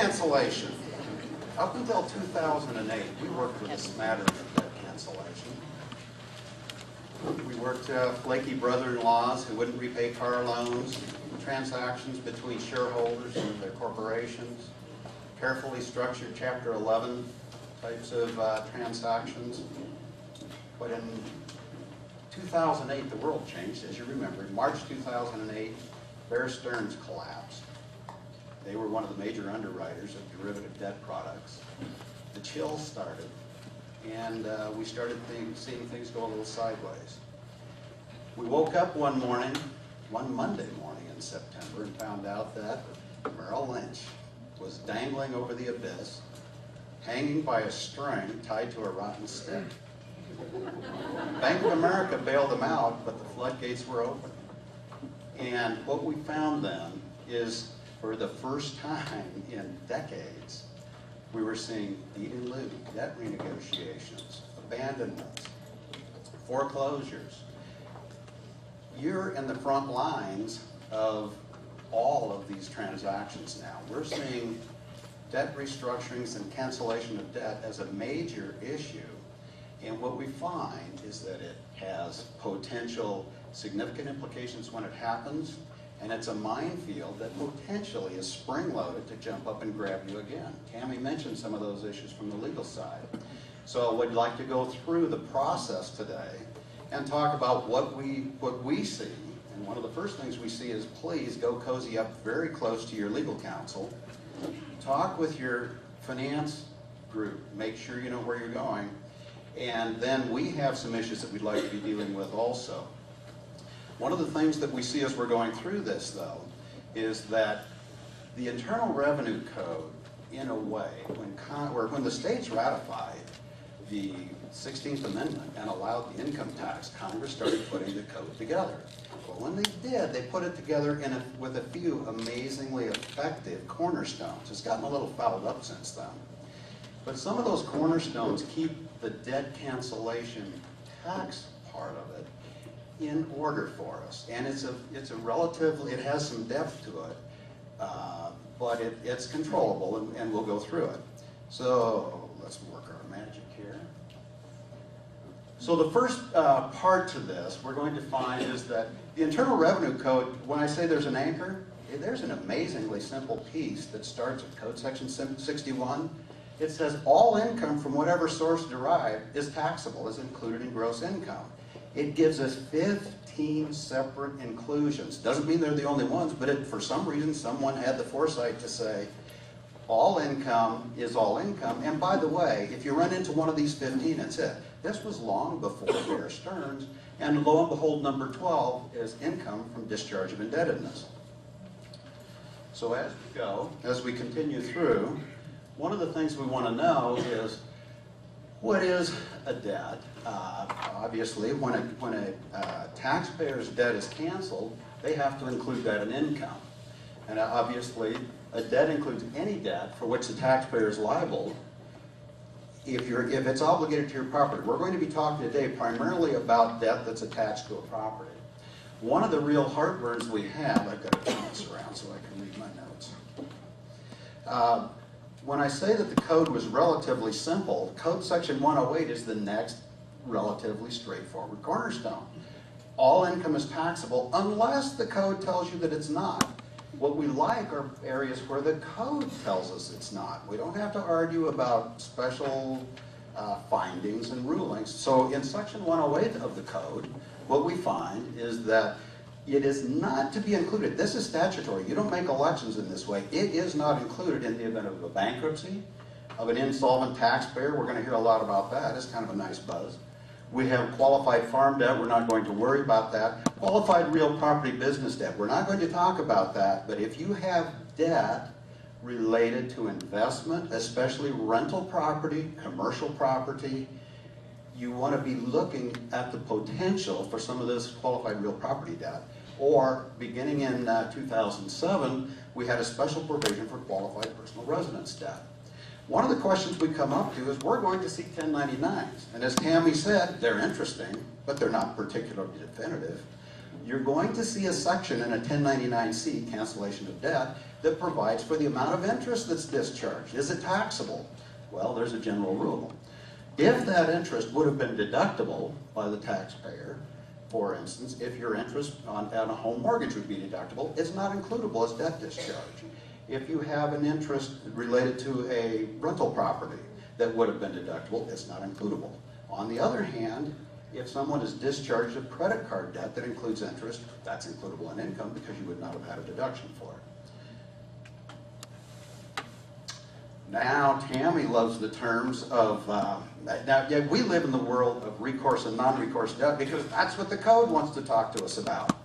cancellation. Up until 2008, we worked with a smattering of debt cancellation. We worked flaky brother-in-laws who wouldn't repay car loans, transactions between shareholders and their corporations, carefully structured Chapter 11 types of transactions. But in 2008, the world changed, as you remember. In March 2008, Bear Stearns collapsed. They were one of the major underwriters of derivative debt products. The chill started, and we started seeing things go a little sideways. We woke up one Monday morning in September, and found out that Merrill Lynch was dangling over the abyss, hanging by a string tied to a rotten stick. Bank of America bailed them out, but the floodgates were open. And what we found then is, for the first time in decades, we were seeing deed in lieu, debt renegotiations, abandonments, foreclosures. You're in the front lines of all of these transactions now. We're seeing debt restructurings and cancellation of debt as a major issue. And what we find is that it has potential significant implications when it happens, and it's a minefield that potentially is spring-loaded to jump up and grab you again. Tammy mentioned some of those issues from the legal side. So we'd like to go through the process today and talk about what we see. And one of the first things we see is, please go cozy up very close to your legal counsel. Talk with your finance group. Make sure you know where you're going. And then we have some issues that we'd like to be dealing with also. One of the things that we see as we're going through this, though, is that the Internal Revenue Code, in a way, when the states ratified the 16th Amendment and allowed the income tax, Congress started putting the code together. But when they did, they put it together with a few amazingly effective cornerstones. It's gotten a little fouled up since then. But some of those cornerstones keep the debt cancellation tax part of it in order for us. And it's a relatively, it has some depth to it, but it's controllable, and we'll go through it. So let's work our magic here. So the first part to this we're going to find is that the Internal Revenue Code, when I say there's an anchor, there's an amazingly simple piece that starts with Code Section 61. It says all income from whatever source derived is taxable, is included in gross income. It gives us 15 separate inclusions. Doesn't mean they're the only ones, but for some reason someone had the foresight to say all income is all income. And by the way, if you run into one of these 15, it's it. This was long before Bear Stearns, and lo and behold, number 12 is income from discharge of indebtedness. So as we continue through, one of the things we want to know is, what is a debt? Obviously, when a taxpayer's debt is canceled, they have to include that in income. And obviously, a debt includes any debt for which the taxpayer is liable if it's obligated to your property. We're going to be talking today primarily about debt that's attached to a property. One of the real heartburns we have, I've got to turn this around so I can read my notes. When I say that the code was relatively simple, Code Section 108 is the next relatively straightforward cornerstone. All income is taxable unless the code tells you that it's not. What we like are areas where the code tells us it's not. We don't have to argue about special findings and rulings. So in Section 108 of the code, what we find is that it is not to be included. This is statutory. You don't make elections in this way. It is not included in the event of a bankruptcy, of an insolvent taxpayer. We're going to hear a lot about that. It's kind of a nice buzz. We have qualified farm debt. We're not going to worry about that. Qualified real property business debt. We're not going to talk about that. But if you have debt related to investment, especially rental property, commercial property, you want to be looking at the potential for some of this qualified real property debt. Or beginning in 2007, we had a special provision for qualified personal residence debt. One of the questions we come up to is we're going to see 1099s. And as Tammy said, they're interesting, but they're not particularly definitive. you're going to see a section in a 1099-C, cancellation of debt, that provides for the amount of interest that's discharged. Is it taxable? Well, there's a general rule. If that interest would have been deductible by the taxpayer, for instance, if your interest on a home mortgage would be deductible, it's not includable as debt discharge. If you have an interest related to a rental property that would have been deductible, it's not includable. On the other hand, if someone is discharged of credit card debt that includes interest, that's includable in income because you would not have had a deduction for it. Now, Tammy loves the terms of, we live in the world of recourse and non-recourse debt because that's what the code wants to talk to us about.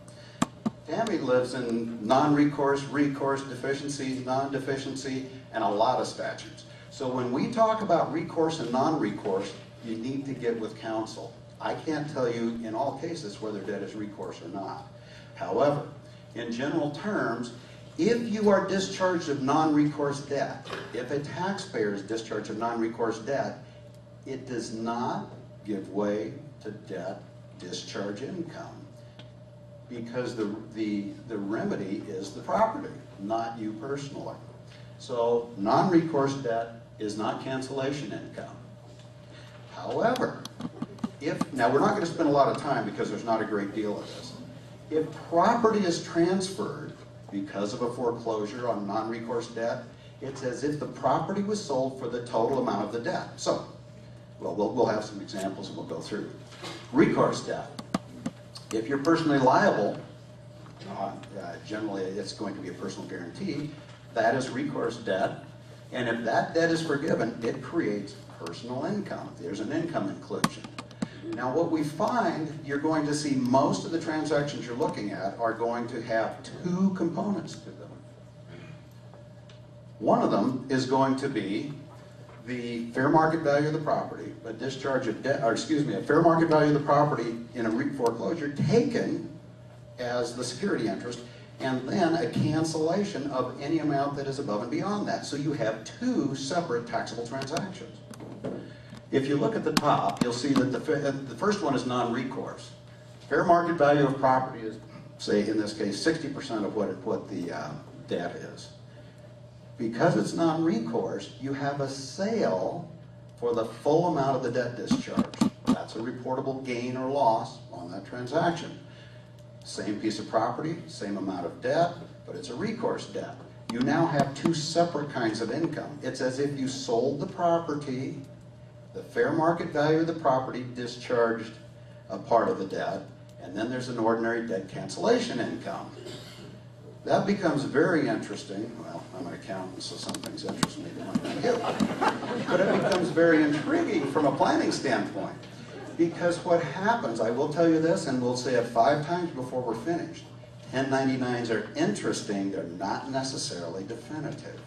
Tammy lives in non-recourse, recourse, deficiency, non-deficiency, and a lot of statutes. So when we talk about recourse and non-recourse, you need to get with counsel. I can't tell you in all cases whether debt is recourse or not. However, in general terms, if you are discharged of non-recourse debt, if a taxpayer is discharged of non-recourse debt, it does not give way to debt discharge income because the remedy is the property, not you personally. So non-recourse debt is not cancellation income. However, now we're not going to spend a lot of time because there's not a great deal of this. If property is transferred because of a foreclosure on non-recourse debt, it's as if the property was sold for the total amount of the debt. So, well, we'll have some examples and we'll go through. Recourse debt. If you're personally liable, generally it's going to be a personal guarantee, that is recourse debt. And if that debt is forgiven, it creates personal income. There's an income inclusion. Now what we find, you're going to see most of the transactions you're looking at are going to have two components to them. One of them is going to be the fair market value of the property, a discharge of debt, or excuse me, a fair market value of the property in a foreclosure taken as the security interest, and then a cancellation of any amount that is above and beyond that. So you have two separate taxable transactions. If you look at the top, you'll see that the first one is non-recourse. Fair market value of property is, say in this case, 60% of what the debt is. Because it's non-recourse, you have a sale for the full amount of the debt discharge. That's a reportable gain or loss on that transaction. Same piece of property, same amount of debt, but it's a recourse debt. You now have two separate kinds of income. It's as if you sold the property, the fair market value of the property discharged a part of the debt, and then there's an ordinary debt cancellation income. That becomes very interesting. Well, I'm an accountant, so some things interest me that might not you. But it becomes very intriguing from a planning standpoint. Because what happens, I will tell you this, and we'll say it 5 times before we're finished. 1099s are interesting, they're not necessarily definitive.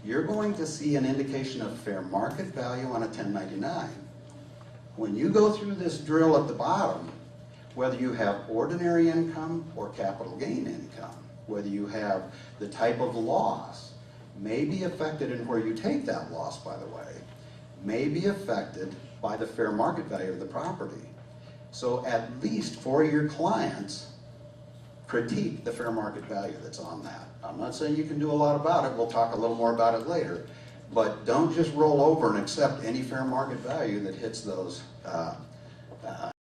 You're going to see an indication of fair market value on a 1099. When you go through this drill at the bottom, whether you have ordinary income or capital gain income, whether you have the type of loss, may be affected in where you take that loss, by the way, may be affected by the fair market value of the property. So at least for your clients, critique the fair market value that's on that. I'm not saying you can do a lot about it, we'll talk a little more about it later, but don't just roll over and accept any fair market value that hits those